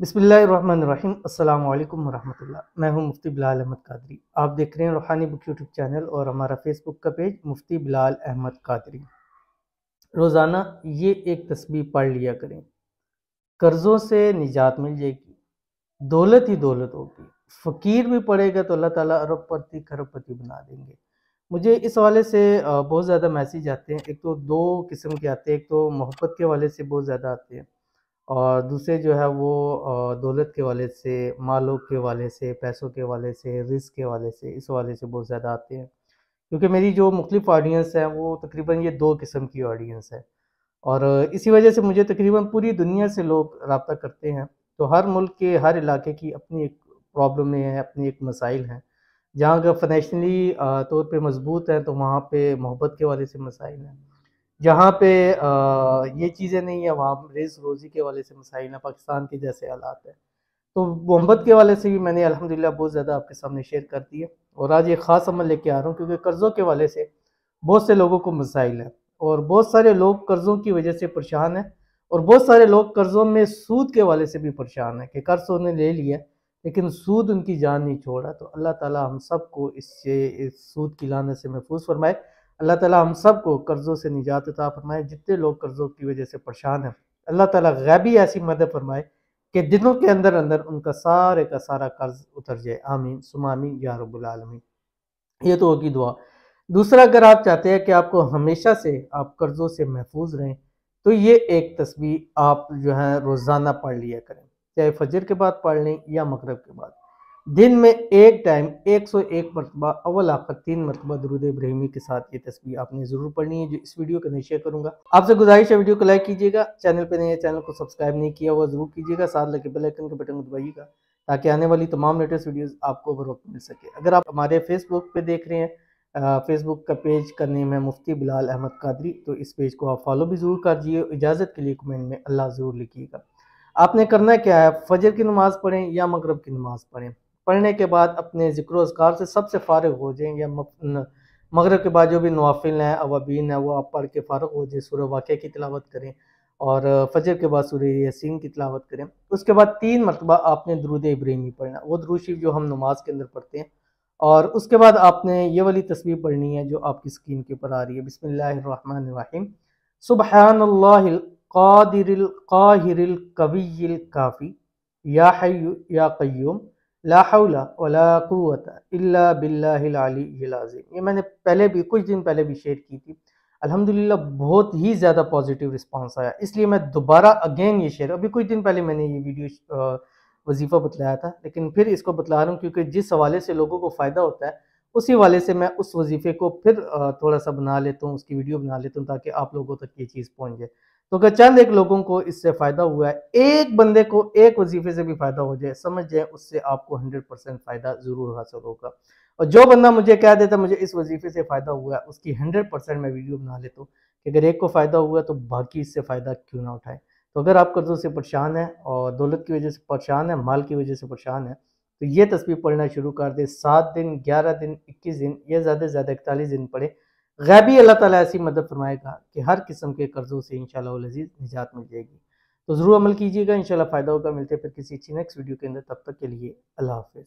बिस्मिल्लाहिर्रहमानिर्रहीम। अस्सलाम वालेकुम वरहमतुल्लाह। मैं हूं मुफ्ती बिलाल अहमद कादरी। आप देख रहे हैं रूहानी बुक यूट्यूब चैनल और हमारा फेसबुक का पेज मुफ्ती बिलाल अहमद कादरी। रोज़ाना ये एक तस्बीह पढ़ लिया करें, कर्ज़ों से निजात मिल जाएगी, दौलत ही दौलत होगी। फ़कीर भी पढ़ेगा तो अल्लाह ताला अरबपति खरबपति बना देंगे। मुझे इस हवाले से बहुत ज़्यादा मैसेज आते हैं। एक तो दो किस्म के आते हैं, एक तो मोहब्बत के हवाले से बहुत ज़्यादा आते हैं और दूसरे जो है वो दौलत के हवाले से, मालों के हवाले से, पैसों के हवाले से, रिस्क के हवाले से, इस हवाले से बहुत ज़्यादा आते हैं। क्योंकि मेरी जो मुख्तलिफ ऑडियंस है वो तकरीबन ये दो किस्म की ऑडियंस है और इसी वजह से मुझे तकरीबन पूरी दुनिया से लोग रब्ता करते हैं। तो हर मुल्क के हर इलाके की अपनी एक प्रॉब्लम है, अपनी एक मसाइल हैं। जहाँ अगर फाइनेंशियली तौर पे मजबूत है तो वहाँ पे मोहब्बत के हवाले से मसाइल हैं। जहाँ पे ये चीज़ें नहीं है वहाँ रिज़्क़ रोज़ी के हवाले से मसाइल हैं, पाकिस्तान के जैसे हालात हैं। तो मोहब्बत के हवाले से भी मैंने अल्हम्दुलिल्लाह बहुत ज़्यादा आपके सामने शेयर कर दी है और आज ये ख़ास अमल लेके आ रहा हूँ क्योंकि कर्ज़ों के हवाले से बहुत से लोगों को मसाइल है और बहुत सारे लोग कर्ज़ों की वजह से परेशान हैं और बहुत सारे लोग कर्ज़ों में सूद के हवाले से भी परेशान हैं कि कर्ज़ उन्होंने ले लिया लेकिन सूद उनकी जान नहीं छोड़ा। तो अल्लाह ताला हम सबको इससे, इस सूद की लानत से महफूज फरमाए। अल्लाह ताला हम सबको कर्ज़ों से निजात अता फरमाए। जितने लोग कर्ज़ों की वजह से परेशान हैं अल्लाह ताला गैबी ऐसी मदद फरमाए कि दिनों के अंदर अंदर उनका सारे का सारा कर्ज उतर जाए। आमीन सुमा आमीन या रब्बुल आलमीन। ये तो होगी दुआ। दूसरा, अगर आप चाहते हैं कि आपको हमेशा से आप कर्जों से महफूज रहें तो ये एक तस्बीह आप जो है रोज़ाना पढ़ लिया करें, चाहे फजर के बाद पढ़ लें या मगरिब के बाद। दिन में एक टाइम 101 मरतबा अव्वल आखिर 3 मरतबा दुरूद इब्राहिमी के साथ ये तस्बीह आपने ज़रूर पढ़नी है, जो इस वीडियो के अंदर शेयर करूँगा। आपसे गुजारिश है वीडियो को लाइक कीजिएगा, चैनल पे नए हैं चैनल को सब्सक्राइब नहीं किया हुआ ज़रूर कीजिएगा, साथ लगे बेल आइकन के बटन को दबाइएगा ताकि आने वाली तमाम लेटेस्ट वीडियोज़ आपको बर वक्त मिल सके। अगर आप हमारे फेसबुक पे देख रहे हैं, फेसबुक का पेज का नेम है मुफ्ती बिलाल अहमद कादरी, तो इस पेज को आप फॉलो भी ज़रूर कर दीजिए। इजाज़त के लिए कमेंट में अल्लाह ज़रूर लिखिएगा। आपने करना क्या है, फजर की नमाज़ पढ़ें या मगरिब की नमाज़ पढ़ें, पढ़ने के बाद अपने ज़िक्र अज़कार से सबसे फ़ारिग हो जाएँ या मगरिब के बाद जो भी नवाफिल हैं, अवाबीन हैं, वो आप पढ़ के फ़ारिग हो जाएँ, सूरह वाक़िया की तिलावत करें और फजर के बाद सूरह यासीन की तिलावत करें। उसके बाद 3 मरतबा आपने दुरूद इब्राहिमी पढ़ना, वो दुरूद शरीफ जो हम नमाज के अंदर पढ़ते हैं। और उसके बाद आपने ये वाली तस्बीह पढ़नी है जो आपकी स्क्रीन के ऊपर आ रही है, बिस्मिल्लाहिर्रहमानिर्रहीम। सुब्हानल्लाहिल क़ादिरिल क़ाहिरिल कविय्यिल काफ़ी या हय्यु या क़य्यूम ला हौला वला कुव्वता इल्ला बिल्लाहिल अलिय्यिल अज़ीम। ये मैंने पहले भी कुछ दिन पहले भी शेयर की थी। अल्हम्दुलिल्लाह बहुत ही ज़्यादा पॉजिटिव रिस्पांस आया, इसलिए मैं दोबारा अगेन ये शेयर, अभी कुछ दिन पहले मैंने ये वीडियो वजीफ़ा बतलाया था लेकिन फिर इसको बतला रहा हूँ क्योंकि जिस हवाले से लोगों को फ़ायदा होता है उसी हवाले से मैं उस वजीफ़े को फिर थोड़ा सा बना लेता हूँ, उसकी वीडियो बना लेता हूँ ताकि आप लोगों तक ये चीज़ पहुँच जाए। तो अगर चंद एक लोगों को इससे फ़ायदा हुआ है, एक बंदे को एक वजीफ़े से भी फ़ायदा हो जाए, समझ जाए उससे आपको 100% फ़ायदा ज़रूर हासिल होगा। और जो बंदा मुझे कह देता मुझे इस वजीफ़े से फ़ायदा हुआ है, उसकी 100% मैं वीडियो बना लेता हूँ कि अगर एक को फ़ायदा हुआ तो बाकी इससे फ़ायदा क्यों ना उठाएँ। तो अगर आप कर्ज़ों से परेशान हैं और दौलत की वजह से परेशान हैं, माल की वजह से परेशान हैं, तो ये तस्बीह पढ़ना शुरू कर दें। 7 दिन, 11 दिन, 21 दिन या ज़्यादा से ज़्यादा 41 दिन पढ़ें। गैबी अल्लाह ताला ऐसी मदद फरमाएगा कि हर किस्म के कर्ज़ों से इंशाअल्लाह वल अज़ीज़ निजात मिल जाएगी। तो ज़रूर अमल कीजिएगा, इंशाअल्लाह फ़ायदा होगा। मिलते हैं फिर किसी अच्छी नेक्स्ट वीडियो के अंदर, तब तक के लिए अल्लाह हाफ़िज़।